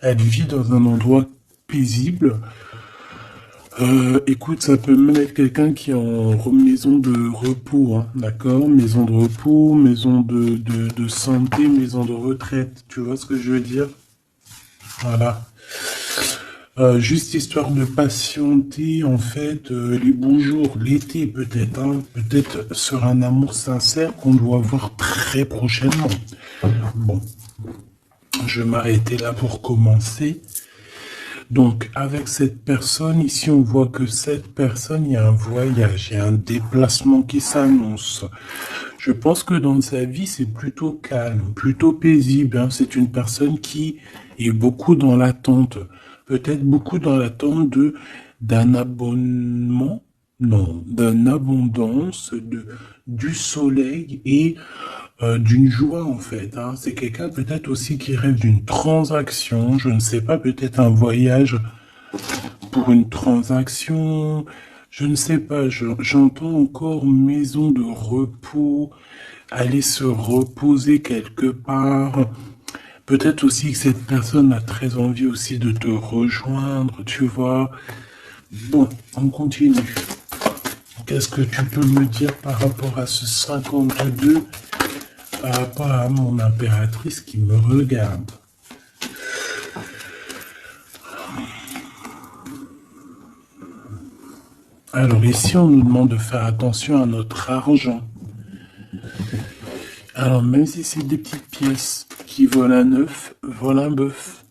Elle vit dans un endroit paisible. Écoute, ça peut même être quelqu'un qui est en maison de repos, hein, d'accord? Maison de repos, maison de santé, maison de retraite. Tu vois ce que je veux dire? Voilà. Juste histoire de patienter, en fait, les beaux jours, l'été peut-être, hein, peut-être sur un amour sincère qu'on doit voir très prochainement. Bon, je vais m'arrêter là pour commencer. Donc, avec cette personne, ici, on voit que cette personne, il y a un voyage, il y a un déplacement qui s'annonce. Je pense que dans sa vie, c'est plutôt calme, plutôt paisible, hein. C'est une personne qui est beaucoup dans l'attente. Peut-être beaucoup dans l'attente d'un abonnement, non, d'une abondance, du soleil et d'une joie en fait, hein. C'est quelqu'un peut-être aussi qui rêve d'une transaction, je ne sais pas, peut-être un voyage pour une transaction, je ne sais pas, j'entends encore maison de repos, aller se reposer quelque part. Peut-être aussi que cette personne a très envie aussi de te rejoindre, tu vois. Bon, on continue. Qu'est-ce que tu peux me dire par rapport à ce 52, par rapport à mon impératrice qui me regarde? Alors ici, on nous demande de faire attention à notre argent. Alors même si c'est des petites pièces qui volent un œuf, volent un bœuf.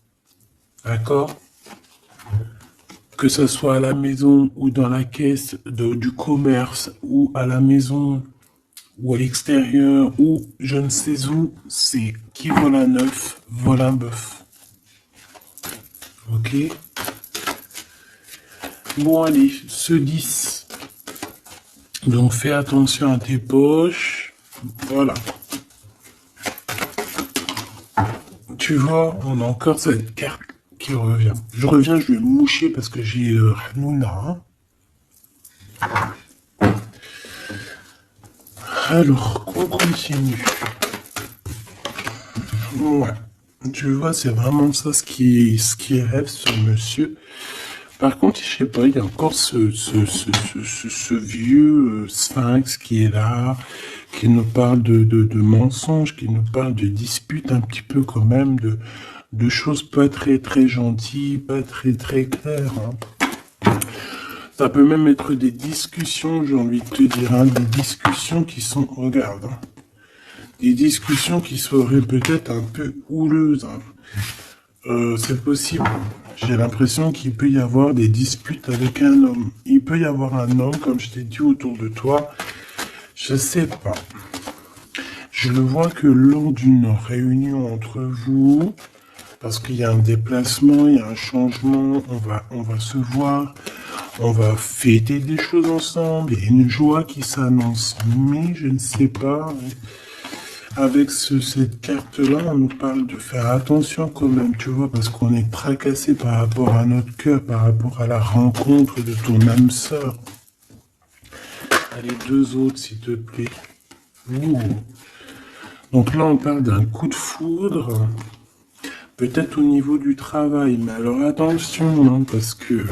D'accord? Que ce soit à la maison ou dans la caisse du commerce ou à la maison ou à l'extérieur ou je ne sais où, c'est qui vole un œuf, vole un bœuf. Ok? Bon allez, ce 10. Donc fais attention à tes poches. Voilà. Tu vois, on a encore cette carte qui revient. Je reviens, je vais me moucher parce que j'ai Hanouna. Alors, on continue. Ouais. Tu vois, c'est vraiment ça ce qui rêve ce monsieur. Par contre, je sais pas, il y a encore ce vieux sphinx qui est là, qui nous parle de mensonges, qui nous parle de disputes un petit peu quand même, de choses pas très très gentilles, pas très très claires, hein. Ça peut même être des discussions, j'ai envie de te dire, hein, des discussions qui sont, regarde, hein, des discussions qui seraient peut-être un peu houleuses, hein. C'est possible. J'ai l'impression qu'il peut y avoir des disputes avec un homme. Il peut y avoir un homme, comme je t'ai dit, autour de toi. Je sais pas. Je le vois que lors d'une réunion entre vous, parce qu'il y a un déplacement, il y a un changement, on va se voir, on va fêter des choses ensemble, il y a une joie qui s'annonce. Mais je ne sais pas. Avec cette carte-là, on nous parle de faire attention quand même, tu vois, parce qu'on est tracassé par rapport à notre cœur, par rapport à la rencontre de ton âme sœur. Allez, deux autres, s'il te plaît. Ouh. Donc là, on parle d'un coup de foudre, peut-être au niveau du travail, mais alors attention, hein, parce que...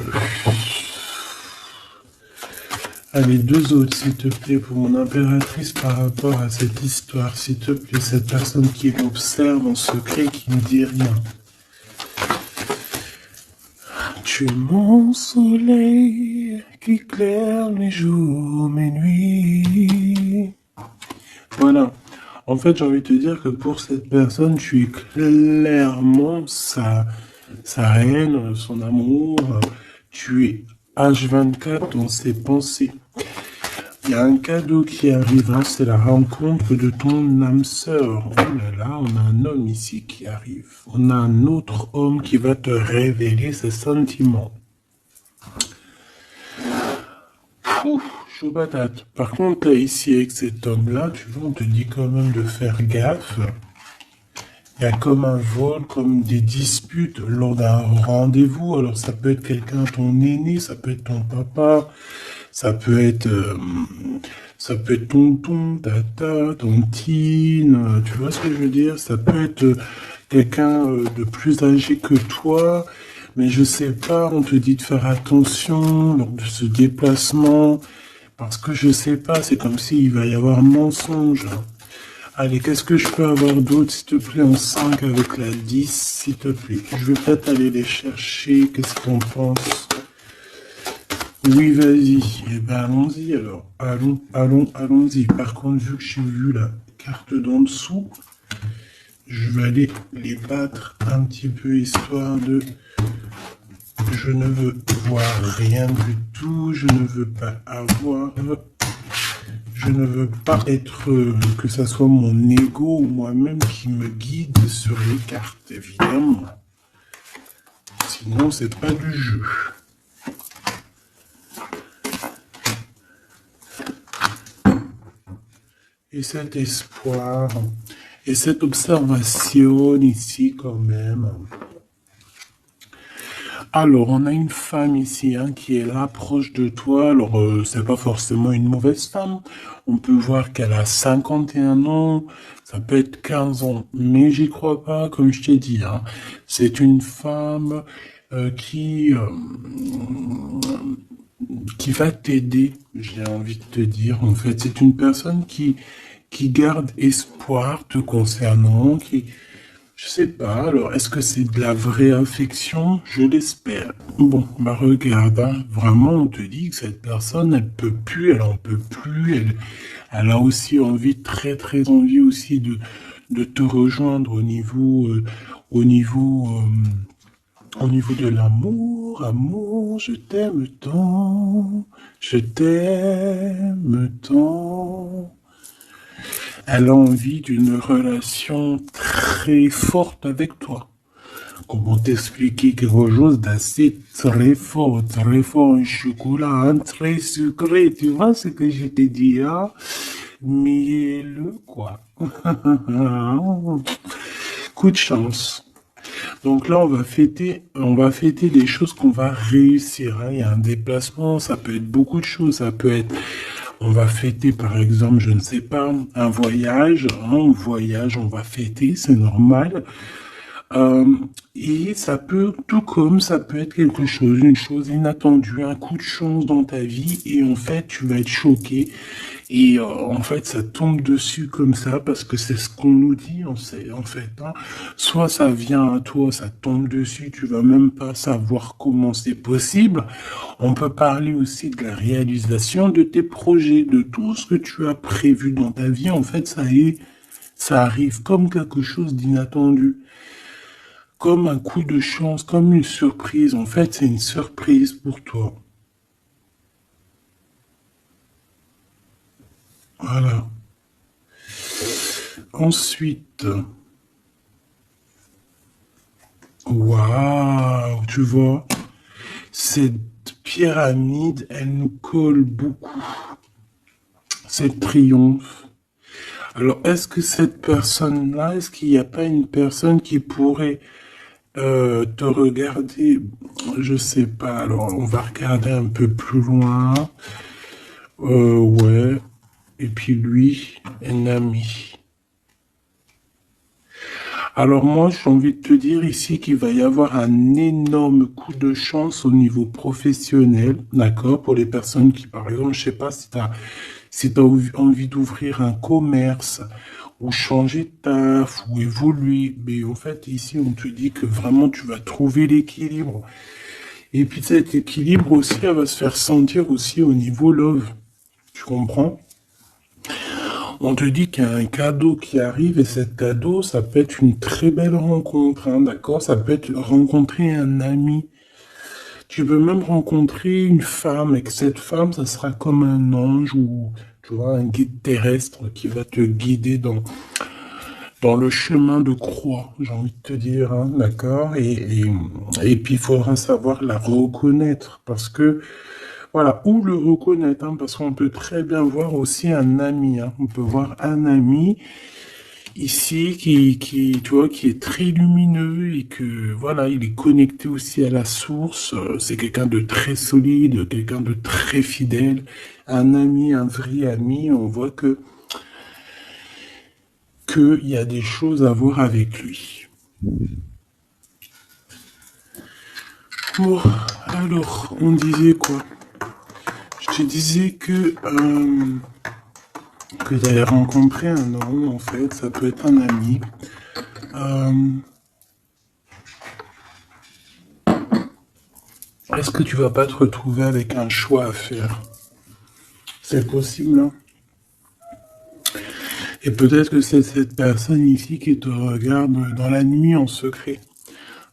Allez, deux autres, s'il te plaît, pour mon impératrice par rapport à cette histoire, s'il te plaît, cette personne qui m'observe en secret, qui ne dit rien. Tu es mon soleil qui éclaire mes jours, mes nuits. Voilà. En fait, j'ai envie de te dire que pour cette personne, tu es clairement sa haine, son amour. Tu es H24 dans ses pensées. Il y a un cadeau qui arrive, hein, c'est la rencontre de ton âme sœur. Oh là là, on a un homme ici qui arrive. On a un autre homme qui va te révéler ses sentiments. Ouf, chaud patate. Par contre, là, ici, avec cet homme-là, tu vois, on te dit quand même de faire gaffe. Il y a comme un vol, comme des disputes lors d'un rendez-vous. Alors, ça peut être quelqu'un, ton aîné, ça peut être ton papa, ça peut être tonton, tata, tontine, tu vois ce que je veux dire? Ça peut être quelqu'un de plus âgé que toi, mais je sais pas, on te dit de faire attention lors de ce déplacement, parce que je sais pas, c'est comme s'il va y avoir mensonge. Allez, qu'est-ce que je peux avoir d'autre, s'il te plaît, en 5 avec la 10, s'il te plaît. Je vais peut-être aller les chercher, qu'est-ce qu'on pense? Oui, vas-y. Eh ben, allons-y alors. Allons-y. Par contre, vu que j'ai vu la carte d'en dessous, je vais aller les battre un petit peu, histoire de... Je ne veux voir rien du tout, je ne veux pas avoir... Je ne veux pas être... que ça soit mon ego ou moi-même qui me guide sur les cartes, évidemment. Sinon, c'est pas du jeu. Et cet espoir, et cette observation ici quand même. Alors, on a une femme ici qui est là, proche de toi. Alors, c'est pas forcément une mauvaise femme. On peut voir qu'elle a 51 ans, ça peut être 15 ans, mais j'y crois pas, comme je t'ai dit. C'est une femme qui va t'aider, j'ai envie de te dire. En fait, c'est une personne qui garde espoir te concernant, je sais pas, alors est-ce que c'est de la vraie affection? Je l'espère. Bon, bah regarde, vraiment on te dit que cette personne, elle peut plus, elle en peut plus, elle a aussi envie, très très envie aussi de te rejoindre au niveau de l'amour. Amour, je t'aime tant. Elle a envie d'une relation très forte avec toi. Comment t'expliquer quelque chose d'assez très fort, un chocolat, très sucré, tu vois ce que je te dis, mielleux, quoi. Coup de chance. Donc là, on va fêter des choses qu'on va réussir. Il y a un déplacement, ça peut être beaucoup de choses, ça peut être... On va fêter, par exemple, je ne sais pas, un voyage, on va fêter, c'est normal. Et ça peut, tout comme ça peut être quelque chose, une chose inattendue, un coup de chance dans ta vie, et en fait, tu vas être choqué. Et en fait, ça tombe dessus comme ça, parce que c'est ce qu'on nous dit, en fait. Soit ça vient à toi, ça tombe dessus, tu vas même pas savoir comment c'est possible. On peut parler aussi de la réalisation de tes projets, de tout ce que tu as prévu dans ta vie. En fait, ça arrive comme quelque chose d'inattendu, comme un coup de chance, comme une surprise. En fait, c'est une surprise pour toi. Voilà. Ensuite, waouh, tu vois, cette pyramide, elle nous colle beaucoup. Cette triomphe. Alors, est-ce que cette personne-là, est-ce qu'il n'y a pas une personne qui pourrait te regarder? Je sais pas. Alors, on va regarder un peu plus loin. Ouais. Et puis lui, un ami. Alors moi, j'ai envie de te dire ici qu'il va y avoir un énorme coup de chance au niveau professionnel, d'accord? Pour les personnes qui, par exemple, je sais pas si t'as envie d'ouvrir un commerce, ou changer de taf, ou évoluer. Mais en fait, ici, on te dit que vraiment, tu vas trouver l'équilibre. Et puis cet équilibre aussi, elle va se faire sentir aussi au niveau love. Tu comprends? On te dit qu'il y a un cadeau qui arrive et cet cadeau, ça peut être une très belle rencontre, d'accord? Ça peut être rencontrer un ami. Tu peux même rencontrer une femme et que cette femme, ça sera comme un ange ou, tu vois, un guide terrestre qui va te guider dans le chemin de croix, j'ai envie de te dire, d'accord? Et puis, il faudra savoir la reconnaître parce que voilà, ou le reconnaître, parce qu'on peut très bien voir aussi un ami. On peut voir un ami ici tu vois, qui est très lumineux et que voilà, il est connecté aussi à la source. C'est quelqu'un de très solide, quelqu'un de très fidèle, un ami, un vrai ami. On voit qu'il y a des choses à voir avec lui. Bon, alors, on disait quoi? Je te disais que j'avais rencontré un homme, en fait, ça peut être un ami. Euh, Est-ce que tu vas pas te retrouver avec un choix à faire? C'est possible, hein? Et peut-être que c'est cette personne ici qui te regarde dans la nuit en secret.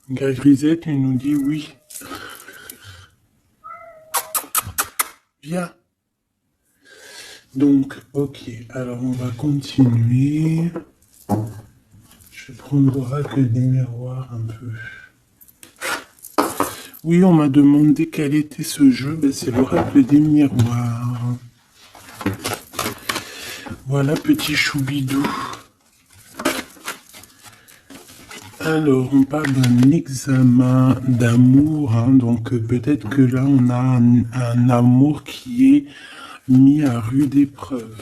Grisette, il nous dit oui. Viens. Donc, ok. Alors, on va continuer. Je vais prendre l'oracle des miroirs un peu. Oui, on m'a demandé quel était ce jeu. Ben, c'est l'oracle des miroirs. Voilà, petit choubidou. Alors, on parle d'un examen d'amour, hein, donc peut-être que là, on a un amour qui est mis à rude épreuve.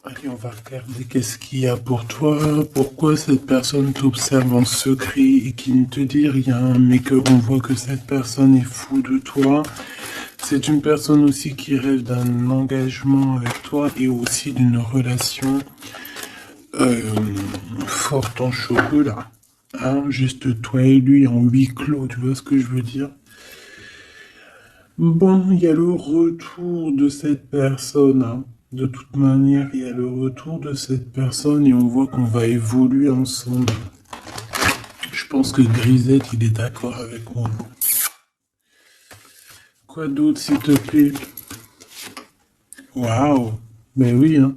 Allez, on va regarder qu'est-ce qu'il y a pour toi, pourquoi cette personne t'observe en secret et qui ne te dit rien, mais qu'on voit que cette personne est fou de toi. C'est une personne aussi qui rêve d'un engagement avec toi et aussi d'une relation forte en chocolat. Hein, juste toi et lui en huis clos, tu vois ce que je veux dire? Bon, il y a le retour de cette personne. Hein. De toute manière, il y a le retour de cette personne et on voit qu'on va évoluer ensemble. Je pense que Grisette, il est d'accord avec moi. Quoi d'autre, s'il te plaît? Waouh! Ben oui, hein.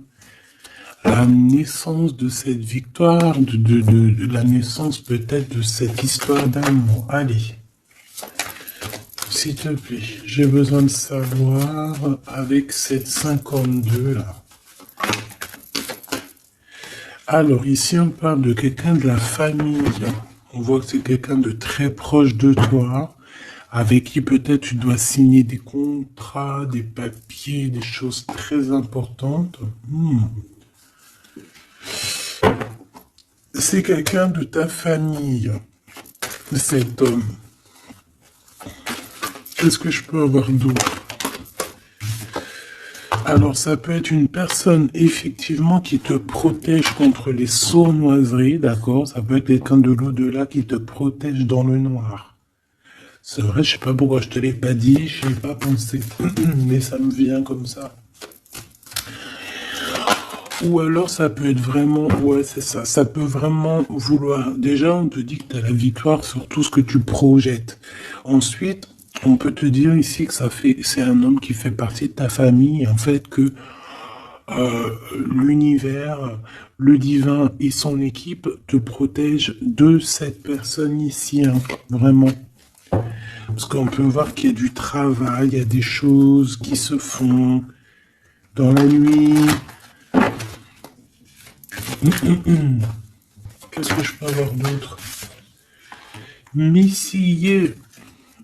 La naissance de cette victoire, de la naissance peut-être de cette histoire d'amour. Allez, s'il te plaît, j'ai besoin de savoir avec cette 52 là. Alors ici on parle de quelqu'un de la famille. On voit que c'est quelqu'un de très proche de toi, avec qui peut-être tu dois signer des contrats, des papiers, des choses très importantes. C'est quelqu'un de ta famille, cet homme. Qu'est-ce que je peux avoir d'autre? Alors, ça peut être une personne, effectivement, qui te protège contre les sournoiseries, d'accord? Ça peut être quelqu'un de l'au-delà qui te protège dans le noir. C'est vrai, je sais pas pourquoi je te l'ai pas dit, je n'ai pas pensé, mais ça me vient comme ça. Ou alors ça peut être vraiment, ouais c'est ça, ça peut vraiment vouloir, déjà on te dit que tu as la victoire sur tout ce que tu projettes. Ensuite, on peut te dire ici que c'est un homme qui fait partie de ta famille, en fait que l'univers, le divin et son équipe te protègent de cette personne ici, hein, vraiment. Parce qu'on peut voir qu'il y a du travail, il y a des choses qui se font dans la nuit. Qu'est-ce que je peux avoir d'autre? Missillé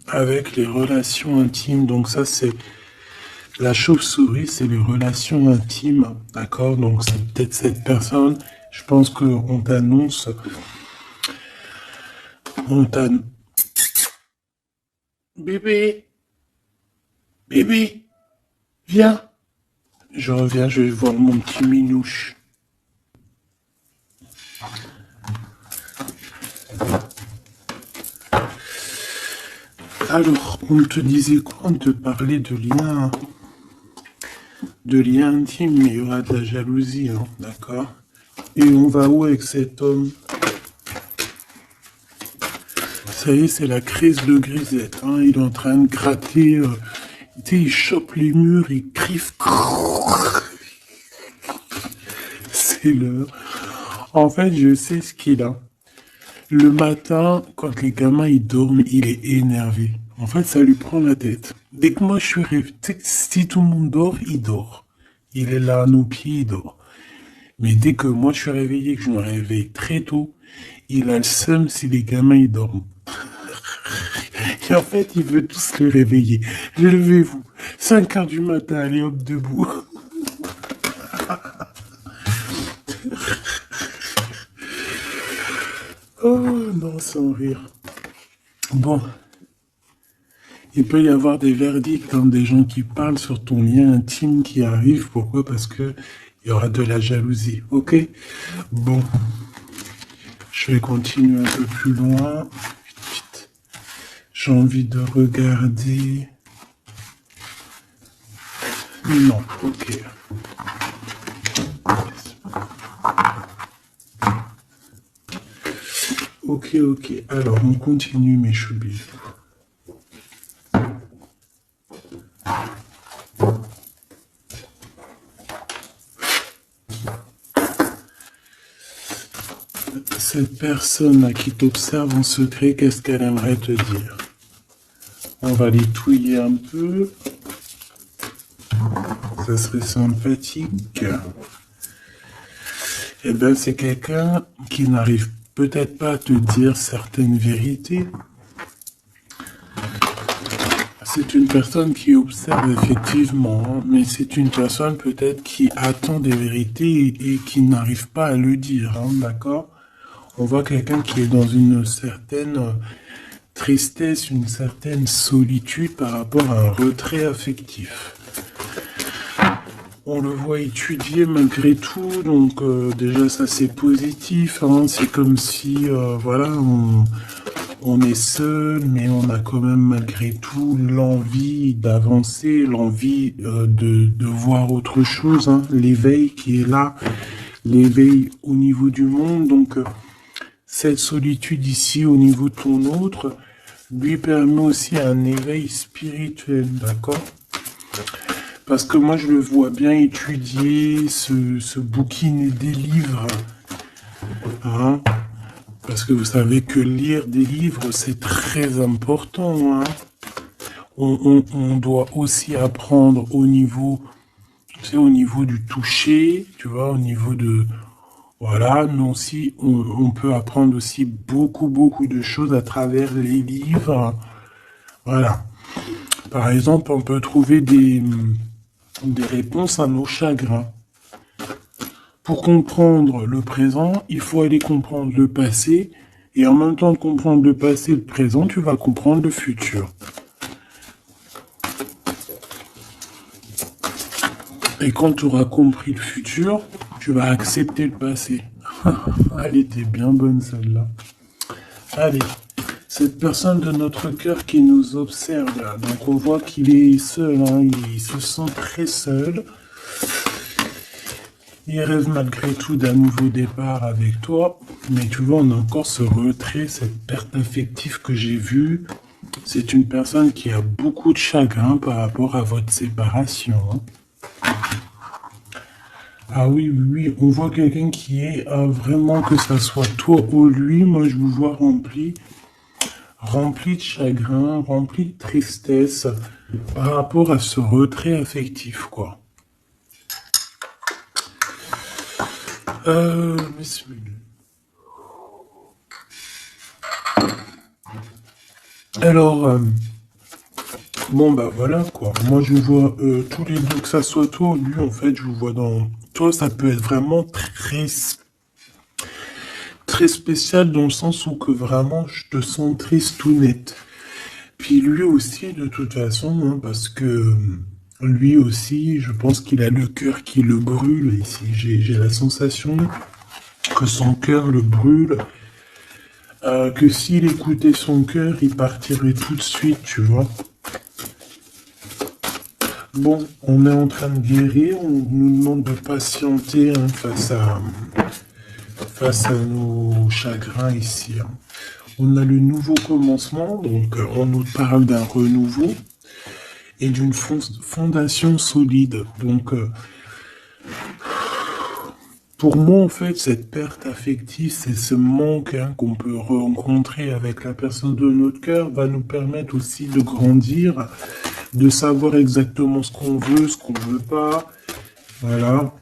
avec les relations intimes. Donc ça, c'est la chauve-souris, c'est les relations intimes. D'accord? Donc c'est peut-être cette personne. Je pense qu'on t'annonce... On t'annonce... Bébé! Bébé! Viens! Je reviens, je vais voir mon petit minouche. Alors, on te disait quoi? On te parlait de liens intimes, mais il y aura de la jalousie, hein, d'accord? Et on va où avec cet homme? Ça y est, c'est la crise de Grisette, hein, il est en train de gratter, il chope les murs, il griffe. C'est l'heure. En fait, je sais ce qu'il a. Le matin, quand les gamins ils dorment, il est énervé. En fait, ça lui prend la tête. Dès que moi je suis réveillé, si tout le monde dort, il dort. Il est là à nos pieds, il dort. Mais dès que moi je suis réveillé, que je me réveille très tôt, il a le seum si les gamins ils dorment. Et en fait, il veut tous les réveiller. Levez-vous. 5 heures du matin, allez hop, debout. Oh non, sans rire. Bon, il peut y avoir des verdicts, hein, des gens qui parlent sur ton lien intime qui arrivent. Pourquoi? Parce que il y aura de la jalousie. Ok? Bon, je vais continuer un peu plus loin. Vite, vite. J'ai envie de regarder. Non, ok. Ok, ok. Alors, on continue, mes choubis. Cette personne qui t'observe en secret, qu'est-ce qu'elle aimerait te dire? On va les touiller un peu. Ça serait sympathique. Eh bien, c'est quelqu'un qui n'arrive peut-être pas à te dire certaines vérités. C'est une personne qui observe effectivement, hein, mais c'est une personne peut-être qui attend des vérités et qui n'arrive pas à le dire, hein, d'accord? On voit quelqu'un qui est dans une certaine tristesse, une certaine solitude par rapport à un retrait affectif. On le voit étudier malgré tout, donc déjà ça c'est positif, hein, c'est comme si voilà, on est seul, mais on a quand même malgré tout l'envie d'avancer, l'envie de voir autre chose, hein, l'éveil qui est là, l'éveil au niveau du monde, donc cette solitude ici au niveau de ton autre lui permet aussi un éveil spirituel, d'accord? Parce que moi, je le vois bien étudier, se bouquiner des livres. Hein? Parce que vous savez que lire des livres, c'est très important. Hein? On doit aussi apprendre au niveau, tu sais, au niveau du toucher, tu vois, au niveau de... Voilà, mais aussi, on peut apprendre aussi beaucoup de choses à travers les livres. Voilà. Par exemple, on peut trouver des réponses à nos chagrins. Pour comprendre le présent, il faut aller comprendre le passé, et en même temps de comprendre le passé et le présent, tu vas comprendre le futur. Et quand tu auras compris le futur, tu vas accepter le passé. Elle était bien bonne celle-là. Allez, cette personne de notre cœur qui nous observe là, donc on voit qu'il est seul, hein, il se sent très seul. Il rêve malgré tout d'un nouveau départ avec toi, mais tu vois, on a encore ce retrait, cette perte affective que j'ai vue. C'est une personne qui a beaucoup de chagrin par rapport à votre séparation. Hein. Ah oui, oui, on voit quelqu'un qui est vraiment, que ça soit toi ou lui, moi je vous vois rempli de chagrin, rempli de tristesse par rapport à ce retrait affectif, quoi. Alors, bon bah voilà quoi. Moi je vois tous les deux, que ça soit toi ou lui, en fait, je vous vois dans... Toi, ça peut être vraiment très spécial dans le sens où que vraiment je te sens triste tout net. Puis lui aussi, de toute façon, hein, parce que lui aussi, je pense qu'il a le cœur qui le brûle ici. J'ai la sensation que son cœur le brûle, que s'il écoutait son cœur, il partirait tout de suite, tu vois. Bon, on est en train de guérir, on nous demande de patienter, hein, face à nos chagrins ici. Hein. On a le nouveau commencement, donc on nous parle d'un renouveau et d'une fondation solide. Donc, pour moi, en fait, cette perte affective, c'est ce manque, hein, qu'on peut rencontrer avec la personne de notre cœur, va nous permettre aussi de grandir, de savoir exactement ce qu'on veut pas. Voilà,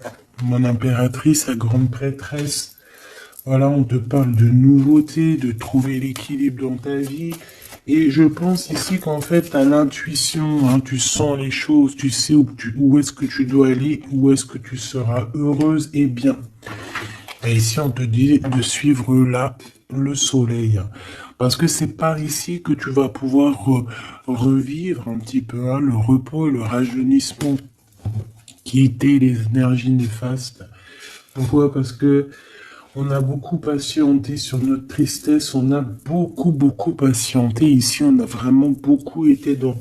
mon impératrice, la grande prêtresse. Voilà, on te parle de nouveauté, de trouver l'équilibre dans ta vie. Et je pense ici qu'en fait, tu as l'intuition, hein, tu sens les choses, tu sais où est-ce que tu dois aller, où est-ce que tu seras heureuse et bien. Et ici, on te dit de suivre le soleil. Parce que c'est par ici que tu vas pouvoir revivre un petit peu hein, le repos et le rajeunissement qui étaient les énergies néfastes. Pourquoi? Parce que on a beaucoup patienté sur notre tristesse, on a beaucoup patienté. Ici, on a vraiment beaucoup été dans,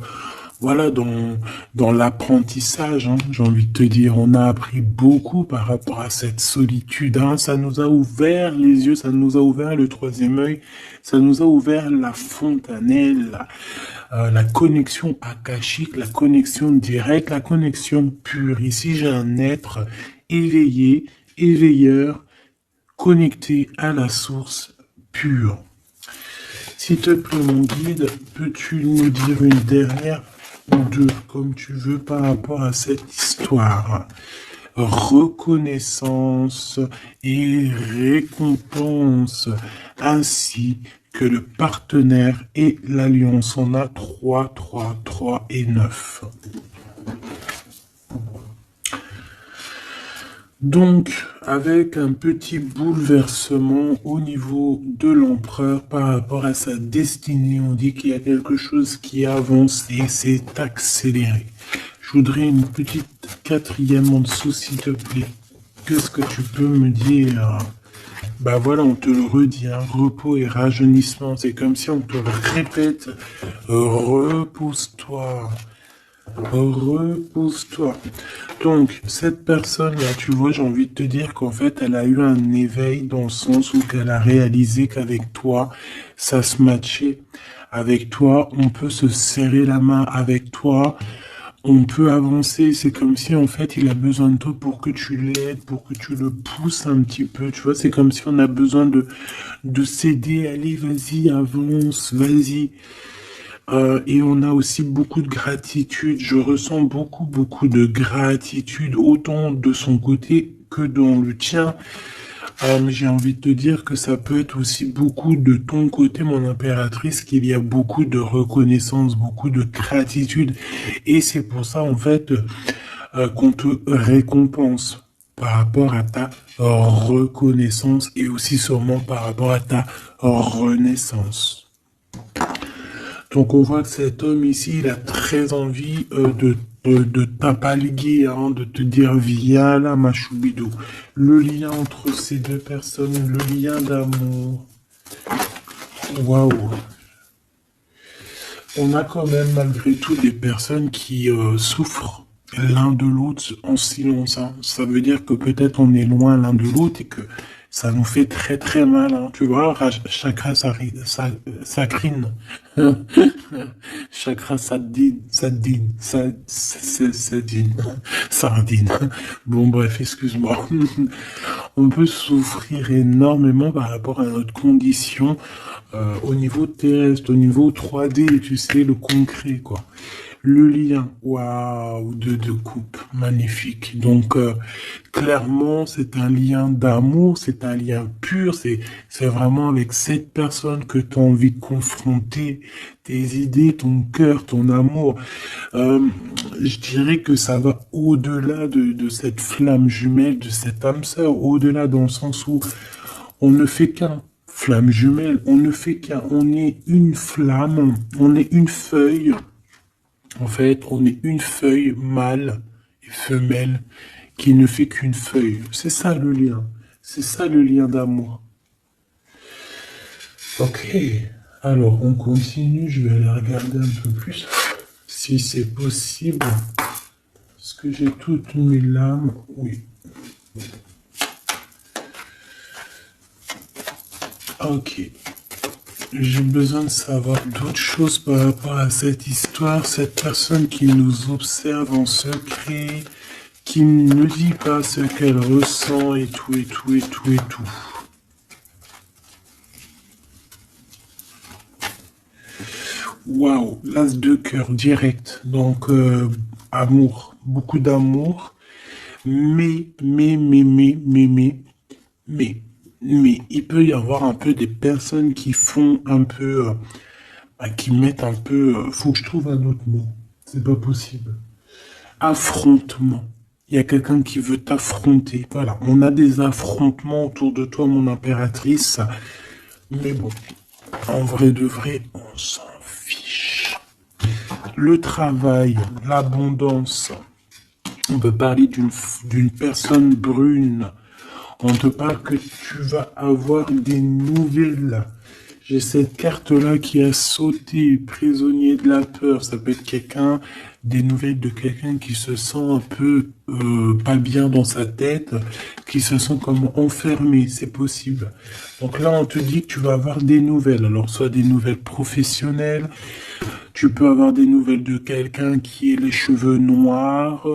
voilà, dans l'apprentissage, hein, j'ai envie de te dire. On a appris beaucoup par rapport à cette solitude, hein. Ça nous a ouvert les yeux, ça nous a ouvert le troisième œil, ça nous a ouvert la fontanelle, la connexion akashique, la connexion directe, la connexion pure. Ici, j'ai un être éveillé, éveilleur, connecté à la source pure. S'il te plaît, mon guide, peux-tu nous dire une dernière ou deux, comme tu veux, par rapport à cette histoire? Reconnaissance et récompense, ainsi que le partenaire et l'alliance. On a 3, 3, 3 et 9. Donc, avec un petit bouleversement au niveau de l'empereur par rapport à sa destinée, on dit qu'il y a quelque chose qui avance et c'est accéléré. Je voudrais une petite quatrième en dessous, s'il te plaît. Qu'est-ce que tu peux me dire? Bah voilà, on te le redit, hein, repos et rajeunissement. C'est comme si on te le répète. Repose-toi. Repose-toi. Donc, cette personne-là, tu vois, j'ai envie de te dire qu'en fait, elle a eu un éveil dans le sens où qu'elle a réalisé qu'avec toi, ça se matchait. Avec toi, on peut se serrer la main. Avec toi, on peut avancer. C'est comme si, en fait, il a besoin de toi pour que tu l'aides, pour que tu le pousses un petit peu. Tu vois, c'est comme si on a besoin de s'aider. Allez, vas-y, avance, vas-y. Et on a aussi beaucoup de gratitude. Je ressens beaucoup de gratitude, autant de son côté que dans le tien. J'ai envie de te dire que ça peut être aussi beaucoup de ton côté, mon impératrice, qu'il y a beaucoup de reconnaissance, beaucoup de gratitude. Et c'est pour ça, en fait, qu'on te récompense par rapport à ta reconnaissance et aussi sûrement par rapport à ta renaissance. Donc on voit que cet homme ici, il a très envie de t'apalguer, hein, de te dire viens là ma choubidou. Le lien entre ces deux personnes, le lien d'amour. Waouh. On a quand même malgré tout des personnes qui souffrent l'un de l'autre en silence, hein. Ça veut dire que peut-être on est loin l'un de l'autre et que ça nous fait très mal, hein. Tu vois, chakra sacrine. Chakra sadine, sardine. Bon bref, excuse-moi. On peut souffrir énormément par rapport à notre condition au niveau terrestre, au niveau 3D, tu sais, le concret, quoi. Le lien, waouh, de couple, magnifique. Donc, clairement, c'est un lien d'amour, c'est un lien pur, c'est vraiment avec cette personne que tu as envie de confronter tes idées, ton cœur, ton amour. Je dirais que ça va au-delà de cette flamme jumelle, de cette âme sœur, au-delà dans le sens où on ne fait qu'un. Flamme jumelle, on ne fait qu'un. On est une flamme, on est une feuille. En fait, on est une feuille mâle et femelle qui ne fait qu'une feuille. C'est ça le lien. C'est ça le lien d'amour. Ok. Alors, on continue. Je vais aller regarder un peu plus si c'est possible. Est-ce que j'ai toutes mes lames? Oui. Ok. J'ai besoin de savoir d'autres choses par rapport à cette histoire, cette personne qui nous observe en secret, qui ne dit pas ce qu'elle ressent et tout. Waouh, l'as de cœur direct, donc amour, beaucoup d'amour, mais, il peut y avoir un peu des personnes qui font un peu, qui mettent un peu, faut que je trouve un autre mot, c'est pas possible. Affrontement. Il y a quelqu'un qui veut t'affronter. Voilà, on a des affrontements autour de toi, mon impératrice. Mais bon, en vrai de vrai, on s'en fiche. Le travail, l'abondance. On peut parler d'une personne brune. On te parle que tu vas avoir des nouvelles. J'ai cette carte-là qui a sauté, prisonnier de la peur. Ça peut être quelqu'un, des nouvelles de quelqu'un qui se sent un peu pas bien dans sa tête, qui se sent comme enfermé, c'est possible. Donc là, on te dit que tu vas avoir des nouvelles. Alors, soit des nouvelles professionnelles, tu peux avoir des nouvelles de quelqu'un qui a les cheveux noirs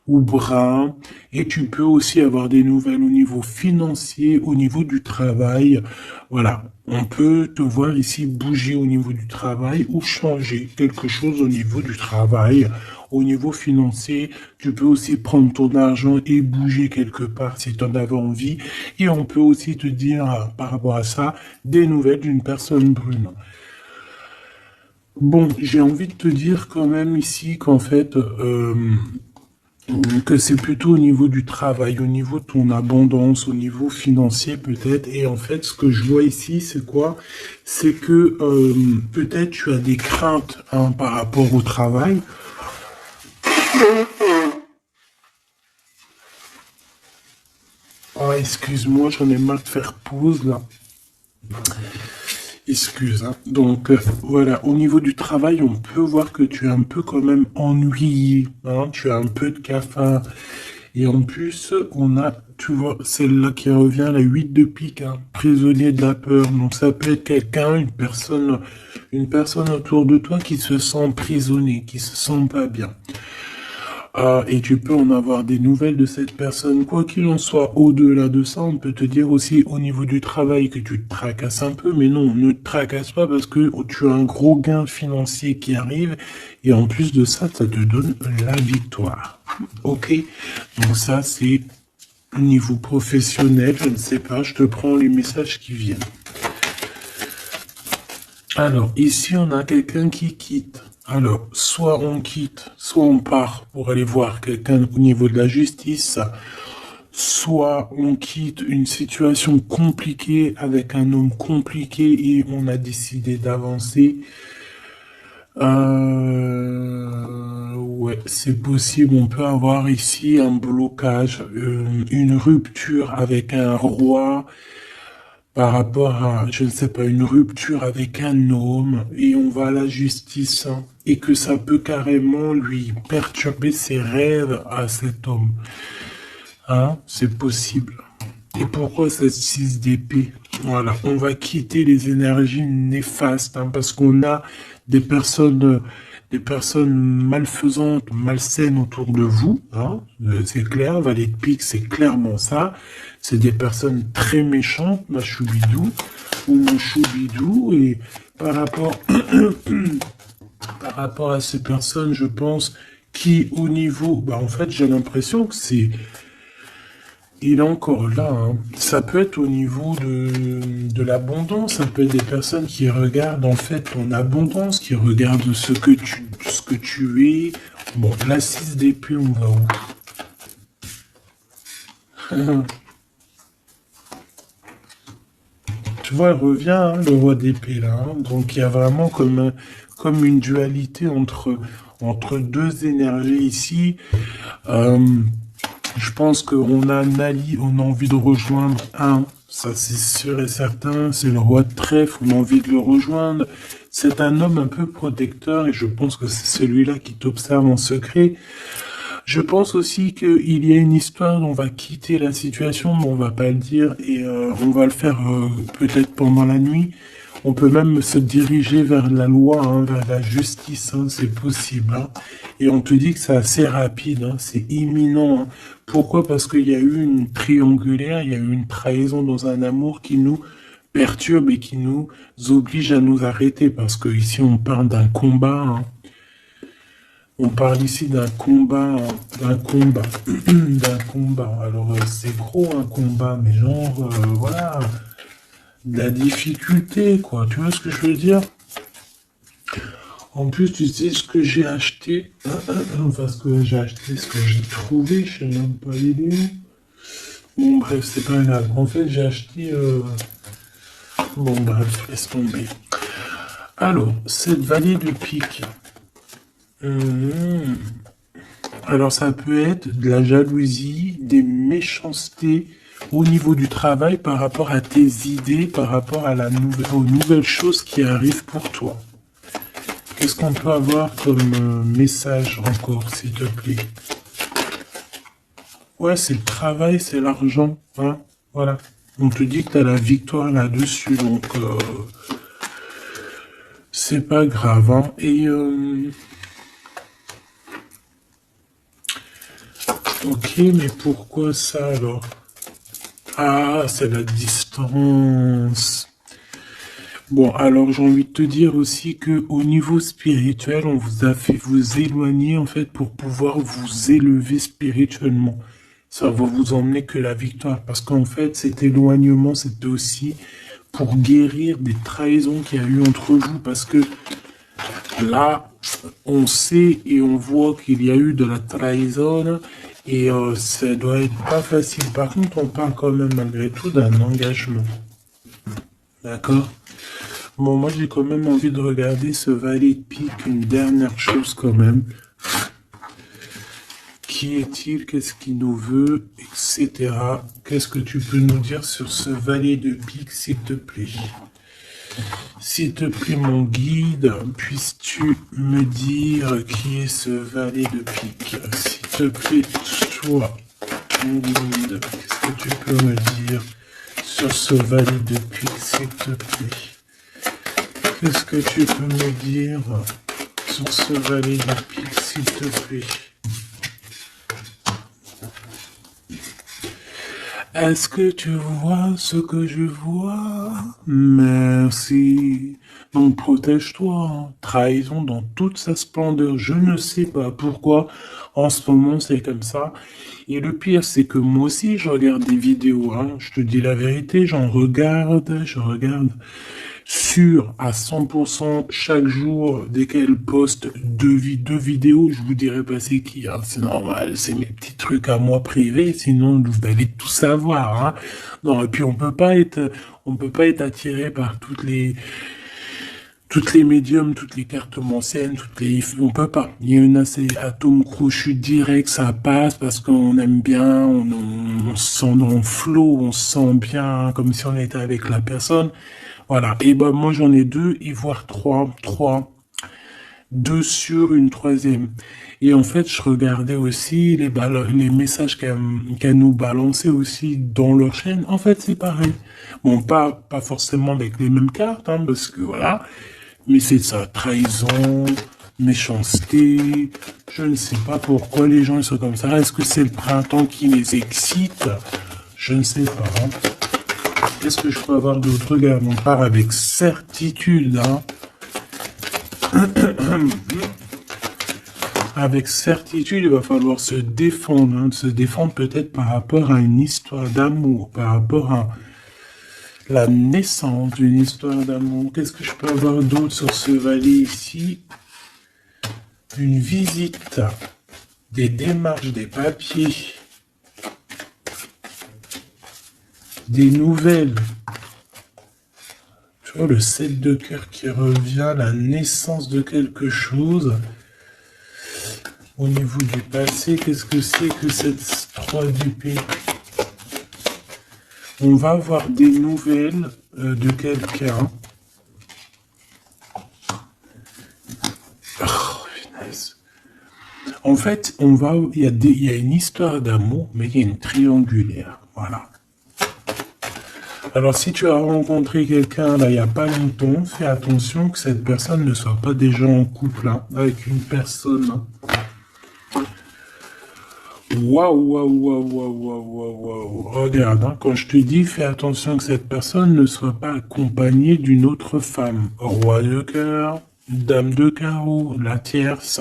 ou bruns, et tu peux aussi avoir des nouvelles au niveau financier, au niveau du travail. Voilà, on peut te voir ici bouger au niveau du travail ou changer quelque chose au niveau du travail. Au niveau financier, tu peux aussi prendre ton argent et bouger quelque part si tu en avais envie. Et on peut aussi te dire, par rapport à ça, des nouvelles d'une personne brune. Bon, j'ai envie de te dire quand même ici qu'en fait, que c'est plutôt au niveau du travail, au niveau de ton abondance, au niveau financier peut-être. Et en fait, ce que je vois ici, c'est quoi? C'est que peut-être tu as des craintes hein, par rapport au travail. Oh, excuse-moi, j'en ai marre de faire pause là. Excuse, hein. Donc voilà, au niveau du travail, on peut voir que tu es un peu quand même ennuyé, hein, tu as un peu de cafard. Et en plus, on a, tu vois, celle-là qui revient, la 8 de pique, hein, prisonnier de la peur. Donc ça peut être quelqu'un, une personne autour de toi qui se sent emprisonnée, qui se sent pas bien. Et tu peux en avoir des nouvelles de cette personne. Quoi qu'il en soit, au-delà de ça, on peut te dire aussi au niveau du travail que tu te tracasses un peu, mais non, ne te tracasse pas parce que tu as un gros gain financier qui arrive et en plus de ça, ça te donne la victoire. Ok? Donc ça, c'est au niveau professionnel, je ne sais pas, je te prends les messages qui viennent. Alors, ici, on a quelqu'un qui quitte. Alors, soit on quitte, soit on part pour aller voir quelqu'un au niveau de la justice, soit on quitte une situation compliquée avec un homme compliqué et on a décidé d'avancer. Ouais, c'est possible. On peut avoir ici un blocage, une rupture avec un roi par rapport à, je ne sais pas, une rupture avec un homme et on va à la justice hein, et que ça peut carrément lui perturber ses rêves à cet homme. Hein, c'est possible. Et pourquoi cette 6 d'épée? Voilà, on va quitter les énergies néfastes hein, parce qu'on a des personnes malfaisantes, malsaines autour de vous. Hein, c'est clair, Valet de pique, c'est clairement ça. C'est des personnes très méchantes, ma choubidou ou mon choubidou. Et par rapport, par rapport à ces personnes, je pense qui au niveau, bah en fait j'ai l'impression que c'est il est encore là. Hein. Ça peut être au niveau de l'abondance. Ça peut être des personnes qui regardent en fait ton abondance, qui regardent ce que tu es. Bon, la 6 d'épée, on va où? Tu vois, elle revient, hein, le roi d'épée, là. Hein. Donc, il y a vraiment comme une dualité entre deux énergies ici. Je pense qu'on a Nali, on a envie de rejoindre un. Ça, c'est sûr et certain. C'est le roi de trèfle, on a envie de le rejoindre. C'est un homme un peu protecteur et je pense que c'est celui-là qui t'observe en secret. Je pense aussi qu'il y a une histoire, on va quitter la situation, mais on va pas le dire et on va le faire peut-être pendant la nuit. On peut même se diriger vers la loi, hein, vers la justice, hein, c'est possible. Hein. Et on te dit que c'est assez rapide, hein, c'est imminent. Hein. Pourquoi? Parce qu'il y a eu une triangulaire, il y a eu une trahison dans un amour qui nous perturbe et qui nous oblige à nous arrêter. Parce que ici on parle d'un combat. Hein. On parle ici d'un combat, d'un combat, d'un combat. Alors c'est gros un combat, mais genre voilà, de la difficulté quoi. Tu vois ce que je veux dire? En plus, tu sais ce que j'ai acheté, enfin ce que j'ai acheté, ce que j'ai trouvé, je sais même pas il est où. Bon bref, c'est pas grave. En fait, j'ai acheté Bon, bref, laisse tomber. Alors, cette vallée de pique. Alors, ça peut être de la jalousie, des méchancetés au niveau du travail par rapport à tes idées, par rapport à aux nouvelles choses qui arrivent pour toi. Qu'est-ce qu'on peut avoir comme message encore, s'il te plaît? Ouais, c'est le travail, c'est l'argent, hein, voilà. On te dit que tu as la victoire là-dessus, donc c'est pas grave, hein. Et ok, mais pourquoi ça alors? Ah, c'est la distance. Bon, alors j'ai envie de te dire aussi que au niveau spirituel, on vous a fait vous éloigner en fait pour pouvoir vous élever spirituellement. Ça va vous emmener que la victoire, parce qu'en fait, cet éloignement, c'était aussi pour guérir des trahisons qu'il y a eu entre vous, parce que là, on sait et on voit qu'il y a eu de la trahison, et ça doit être pas facile. Par contre, on parle quand même malgré tout d'un engagement. D'accord? Bon, moi j'ai quand même envie de regarder ce valet de pique, une dernière chose quand même. Qui est-il? Qu'est-ce qu'il nous veut? Etc. Qu'est-ce que tu peux nous dire sur ce valet de pique, s'il te plaît? S'il te plaît, mon guide, puisses-tu me dire qui est ce valet de pique? S'il te plaît, toi, mon guide, qu'est-ce que tu peux me dire sur ce valet de pique, s'il te plaît? Qu'est-ce que tu peux me dire sur ce valet de pique, s'il te plaît? Est-ce que tu vois ce que je vois? Merci. Donc protège-toi, hein. Trahison dans toute sa splendeur. Je ne sais pas pourquoi en ce moment c'est comme ça. Et le pire c'est que moi aussi je regarde des vidéos, hein. Je te dis la vérité, je regarde sûr à 100% chaque jour, dès qu'elle poste deux vidéos, je vous dirai pas c'est qui, hein, c'est normal, c'est mes petits trucs à moi privés, sinon vous allez tout savoir, hein. Non, et puis on peut pas être attiré par toutes les médiums, toutes les cartes anciennes, on peut pas. Il y a une assez atome crochu direct, ça passe parce qu'on aime bien, on se sent dans le flow, on se sent bien, comme si on était avec la personne. Voilà. Et ben, moi, j'en ai deux, et voire trois. Deux sur une troisième. Et en fait, je regardais aussi les messages qu'elle nous balançait aussi dans leur chaîne. En fait, c'est pareil. Bon, pas forcément avec les mêmes cartes, hein, parce que voilà. Mais c'est ça, trahison, méchanceté. Je ne sais pas pourquoi les gens ils sont comme ça. Est-ce que c'est le printemps qui les excite? Je ne sais pas. Hein. Qu'est-ce que je peux avoir d'autre? Regarde, on part avec certitude. Hein. Avec certitude, il va falloir se défendre. Hein, se défendre peut-être par rapport à une histoire d'amour, par rapport à la naissance d'une histoire d'amour. Qu'est-ce que je peux avoir d'autre sur ce valet ici? Une visite, des démarches, des papiers, des nouvelles. Tu vois, le 7 de cœur qui revient, la naissance de quelque chose. Au niveau du passé, qu'est-ce que c'est que cette 3 d'épée? On va avoir des nouvelles de quelqu'un. Oh, finesse. En fait, il y a une histoire d'amour, mais il y a une triangulaire. Voilà. Alors, si tu as rencontré quelqu'un là il n'y a pas longtemps, fais attention que cette personne ne soit pas déjà en couple hein, avec une personne. Hein. Waouh, waouh, waouh, waouh, waouh, waouh, waouh. Regarde, hein, quand je te dis, fais attention que cette personne ne soit pas accompagnée d'une autre femme. Roi de cœur, dame de carreau, la tierce,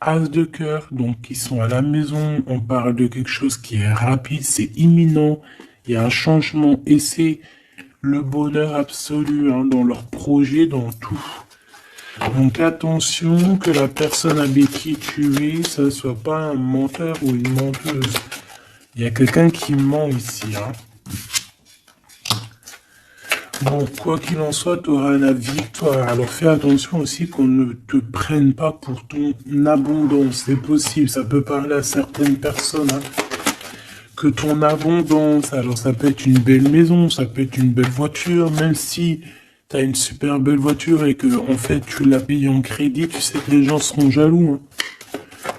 as de cœur, donc qui sont à la maison. On parle de quelque chose qui est rapide, c'est imminent. Il y a un changement et c'est le bonheur absolu hein, dans leur projet, dans tout. Donc attention que la personne avec qui tu es, ça ne soit pas un menteur ou une menteuse. Il y a quelqu'un qui ment ici. Hein. Bon, quoi qu'il en soit, tu auras la victoire. Alors fais attention aussi qu'on ne te prenne pas pour ton abondance. C'est possible, ça peut parler à certaines personnes, hein, que ton abondance, alors ça peut être une belle maison, ça peut être une belle voiture, même si tu as une super belle voiture et que en fait tu l'as payée en crédit, tu sais que les gens seront jaloux, hein.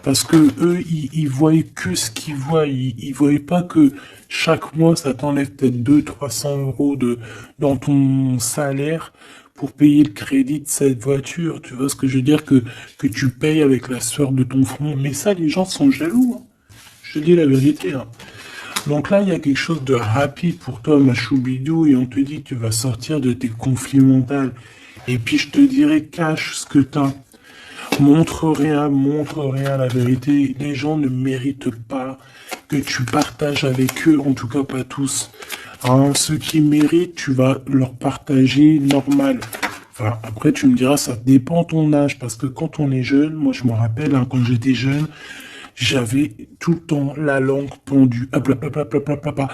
Parce que eux, ils voient que ce qu'ils voient. Ils voient pas que chaque mois, ça t'enlève peut-être 200-300 € dans ton salaire pour payer le crédit de cette voiture. Tu vois ce que je veux dire? Que tu payes avec la sueur de ton front. Mais ça, les gens sont jaloux, hein. Je te dis la vérité, hein. Donc là, il y a quelque chose de rapide pour toi, ma choubidou, et on te dit que tu vas sortir de tes conflits mentaux. Et puis je te dirais, cache ce que t'as. Montre rien, la vérité. Les gens ne méritent pas que tu partages avec eux, en tout cas pas tous. Hein, ceux qui méritent, tu vas leur partager normal. Enfin, après, tu me diras, ça dépend de ton âge, parce que quand on est jeune, moi je me rappelle, hein, quand j'étais jeune, j'avais tout le temps la langue pendue. Hop là, hop là, hop là, hop là, hop là.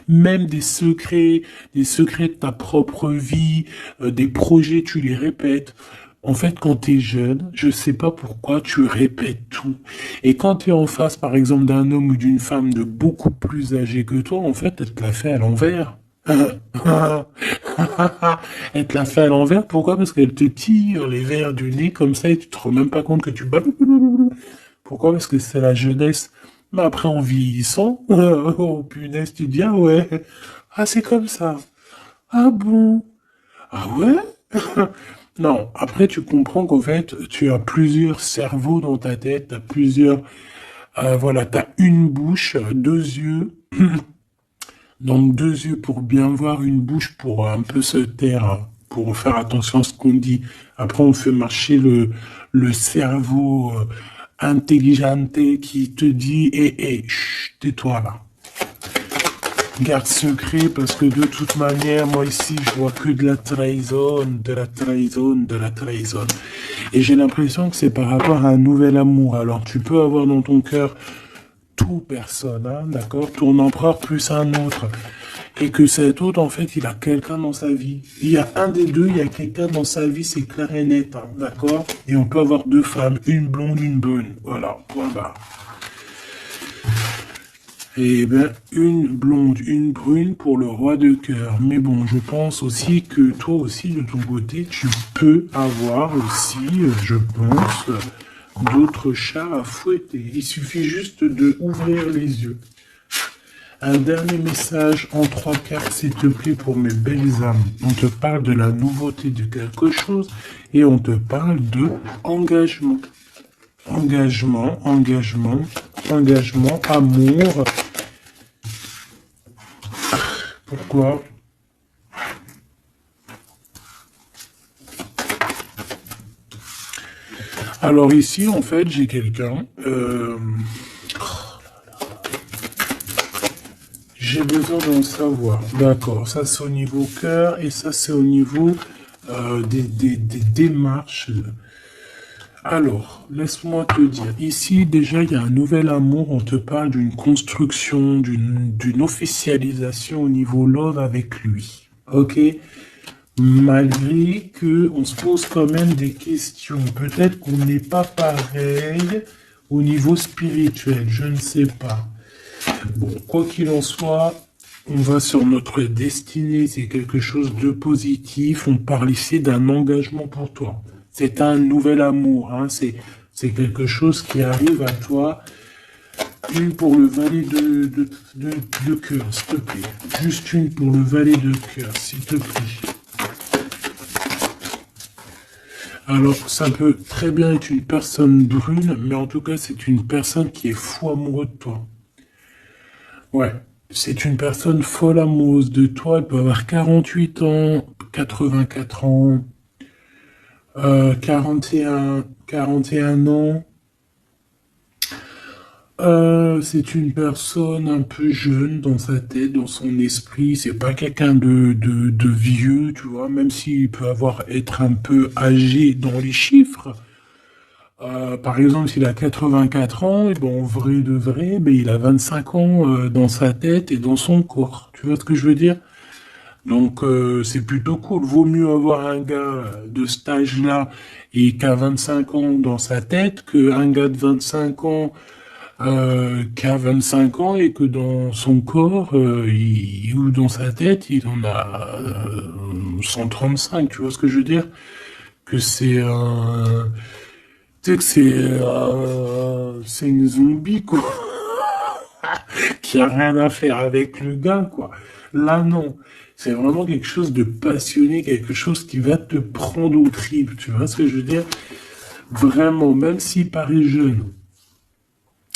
Même des secrets de ta propre vie, des projets, tu les répètes. En fait, quand tu es jeune, je sais pas pourquoi tu répètes tout. Et quand tu es en face, par exemple, d'un homme ou d'une femme de beaucoup plus âgé que toi, en fait, elle te l'a fait à l'envers. Elle te l'a fait à l'envers, pourquoi? Parce qu'elle te tire les verres du nez comme ça et tu te rends même pas compte que tu bats. Pourquoi? Parce que c'est la jeunesse. Mais après, en vieillissant, oh punaise, tu te dis, ah ouais, ah c'est comme ça. Ah bon? Ah ouais? Non, après tu comprends qu'en fait, tu as plusieurs cerveaux dans ta tête, tu as plusieurs... voilà, tu as une bouche, deux yeux. Donc deux yeux pour bien voir, une bouche pour un peu se taire, hein, pour faire attention à ce qu'on dit. Après, on fait marcher le cerveau intelligente qui te dit, chut, tais-toi là. Garde secret parce que de toute manière, moi ici, je vois que de la trahison, de la trahison, de la trahison. Et j'ai l'impression que c'est par rapport à un nouvel amour. Alors tu peux avoir dans ton cœur tout personne, hein, d'accord, ton empereur plus un autre. Et que cet autre, en fait, il a quelqu'un dans sa vie. Il y a un des deux, il y a quelqu'un dans sa vie, c'est clair et net, hein, d'accord. Et on peut avoir deux femmes, une blonde, une brune. Voilà, point barre. Eh bien, une blonde, une brune pour le roi de cœur. Mais bon, je pense aussi que toi aussi, de ton côté, tu peux avoir aussi, je pense, d'autres chats à fouetter. Il suffit juste de ouvrir les yeux. Un dernier message en 3 cartes, s'il te plaît, pour mes belles âmes. On te parle de la nouveauté de quelque chose et on te parle de engagement. Engagement, engagement, engagement, amour. Pourquoi? Alors ici, en fait, j'ai quelqu'un. J'ai besoin d'en savoir. D'accord, ça c'est au niveau cœur et ça c'est au niveau des démarches. Alors, laisse-moi te dire, ici déjà il y a un nouvel amour, on te parle d'une construction, d'une officialisation au niveau love avec lui. Ok? Malgré que on se pose quand même des questions. Peut-être qu'on n'est pas pareil au niveau spirituel, je ne sais pas. Bon, quoi qu'il en soit, on va sur notre destinée, c'est quelque chose de positif. On parle ici d'un engagement pour toi. C'est un nouvel amour, hein. C'est quelque chose qui arrive à toi. Une pour le valet de cœur, s'il te plaît. Juste une pour le valet de cœur, s'il te plaît. Alors, ça peut très bien être une personne brune, mais en tout cas, c'est une personne qui est fou amoureux de toi. Ouais, c'est une personne folle amoureuse de toi. Elle peut avoir 48 ans, 84 ans, 41 ans. C'est une personne un peu jeune dans sa tête, dans son esprit. C'est pas quelqu'un de vieux, tu vois, même s'il peut être un peu âgé dans les chiffres. Par exemple, s'il a 84 ans, et bon, en vrai de vrai, ben, il a 25 ans dans sa tête et dans son corps. Tu vois ce que je veux dire? Donc, c'est plutôt cool. Vaut mieux avoir un gars de cet âge-là et qui a 25 ans dans sa tête qu'un gars de 25 ans qui a 25 ans et que dans son corps ou dans sa tête, il en a 135. Tu vois ce que je veux dire? Que c'est un... Tu sais que c'est une zombie, quoi. Qui a rien à faire avec le gars, quoi. Là, non. C'est vraiment quelque chose de passionné, quelque chose qui va te prendre au tripes, tu vois ce que je veux dire? Vraiment, même s'il paraît jeune,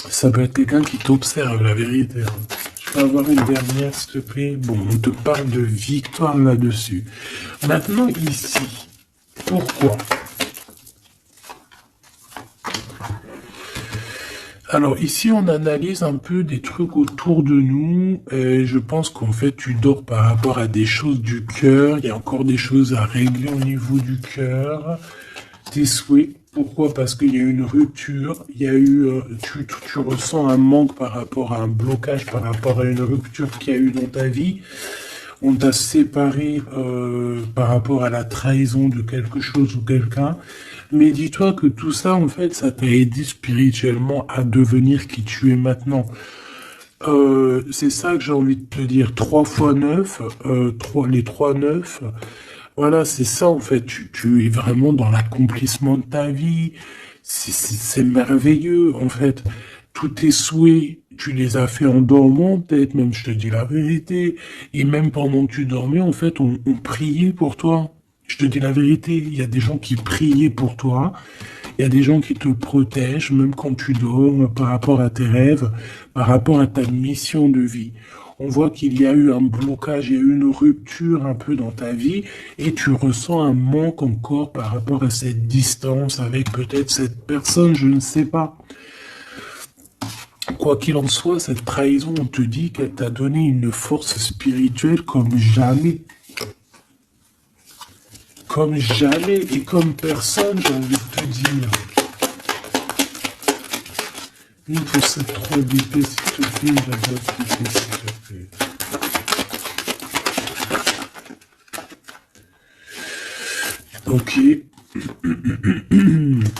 ça peut être quelqu'un qui t'observe, la vérité. Hein. Je peux avoir une dernière, s'il te plaît? Bon, on te parle de victoire là-dessus. Maintenant, ici, pourquoi? Alors ici, on analyse un peu des trucs autour de nous. Et je pense qu'en fait, tu dors par rapport à des choses du cœur. Il y a encore des choses à régler au niveau du cœur. Tes souhaits. Pourquoi? Parce qu'il y a eu une rupture. Il y a eu, tu ressens un manque par rapport à un blocage, par rapport à une rupture qu'il y a eu dans ta vie. On t'a séparé par rapport à la trahison de quelque chose ou quelqu'un. Mais dis-toi que tout ça, en fait, ça t'a aidé spirituellement à devenir qui tu es maintenant. C'est ça que j'ai envie de te dire. 3 fois 9, les 3 9, voilà, c'est ça, en fait. Tu es vraiment dans l'accomplissement de ta vie. C'est merveilleux, en fait. Tous tes souhaits, tu les as fait en dormant, peut-être, même je te dis la vérité. Et même pendant que tu dormais, en fait, on priait pour toi. Je te dis la vérité, il y a des gens qui priaient pour toi, il y a des gens qui te protègent, même quand tu dors, par rapport à tes rêves, par rapport à ta mission de vie. On voit qu'il y a eu un blocage, il y a eu une rupture un peu dans ta vie, et tu ressens un manque encore par rapport à cette distance avec peut-être cette personne, je ne sais pas. Quoi qu'il en soit, cette trahison, on te dit qu'elle t'a donné une force spirituelle comme jamais. Comme jamais et comme personne, j'ai envie de te dire. Il faut cette 3 BP, s'il te plaît, j'adore BP, s'il te plaît. Ok.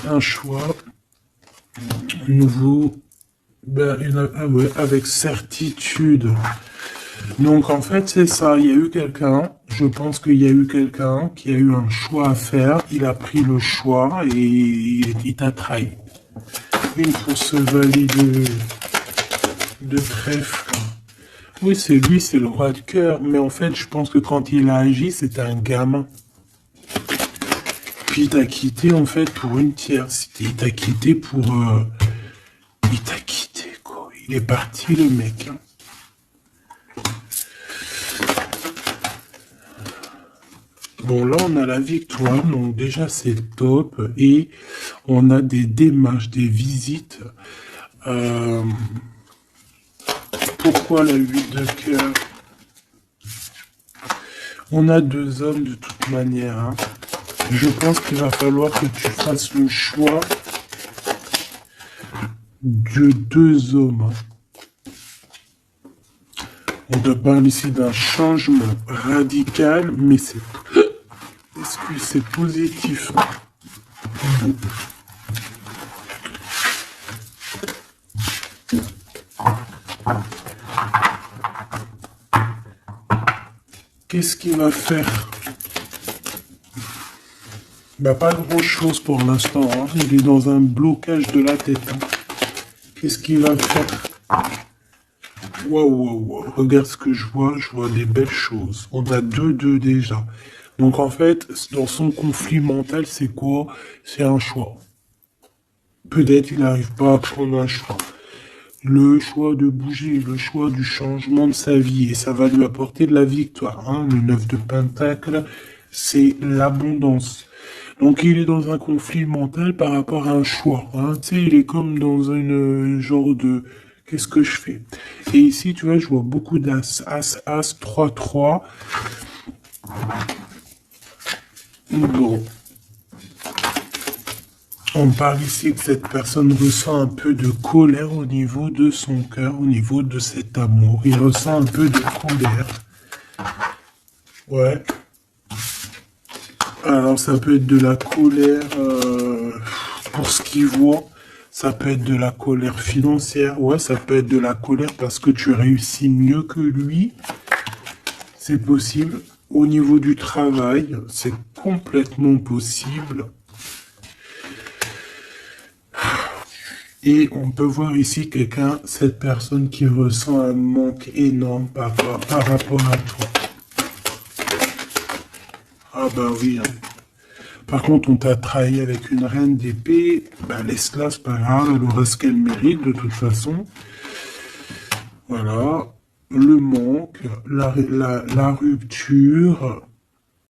Un choix. Nouveau. Ben, ah ouais, avec certitude. Donc en fait c'est ça, il y a eu quelqu'un, je pense qu'il y a eu quelqu'un qui a eu un choix à faire, il a pris le choix et il t'a trahi. Une fausse valet de trèfle. Oui c'est lui, c'est le roi de cœur, mais en fait je pense que quand il a agi c'était un gamin. Puis il t'a quitté en fait pour une tierce, il t'a quitté pour... il t'a quitté quoi, il est parti le mec. Hein. Bon, là, on a la victoire, donc déjà, c'est top. Et on a des démarches, des visites. Pourquoi la 8 de cœur? On a 2 hommes de toute manière. Hein. Je pense qu'il va falloir que tu fasses le choix de 2 hommes. Hein. On te parle ici d'un changement radical, mais c'est... Est-ce que c'est positif? Qu'est-ce qu'il va faire? Bah pas grand chose pour l'instant, hein. Il est dans un blocage de la tête. Hein. Qu'est-ce qu'il va faire? Waouh, regarde ce que je vois des belles choses. On a 2-2 déjà. Donc en fait, dans son conflit mental, c'est quoi? C'est un choix. Peut-être il n'arrive pas à prendre un choix. Le choix de bouger, le choix du changement de sa vie. Et ça va lui apporter de la victoire. Hein. Le 9 de Pentacle, c'est l'abondance. Donc il est dans un conflit mental par rapport à un choix. Hein. Tu sais, il est comme dans une genre de... Qu'est-ce que je fais? Et ici, tu vois, je vois beaucoup d'as, as, as, 3-3. Bon. On parle ici que cette personne ressent un peu de colère au niveau de son cœur, au niveau de cet amour. Il ressent un peu de colère. Ouais. Alors, ça peut être de la colère pour ce qu'il voit. Ça peut être de la colère financière. Ouais, ça peut être de la colère parce que tu réussis mieux que lui. C'est possible. Au niveau du travail, c'est complètement possible. Et on peut voir ici quelqu'un, cette personne qui ressent un manque énorme par rapport à toi. Ah bah oui, hein. Par contre, on t'a trahi avec une reine d'épée, bah laisse-la, c'est pas grave, elle aura ce qu'elle mérite de toute façon. Voilà, le manque, la rupture,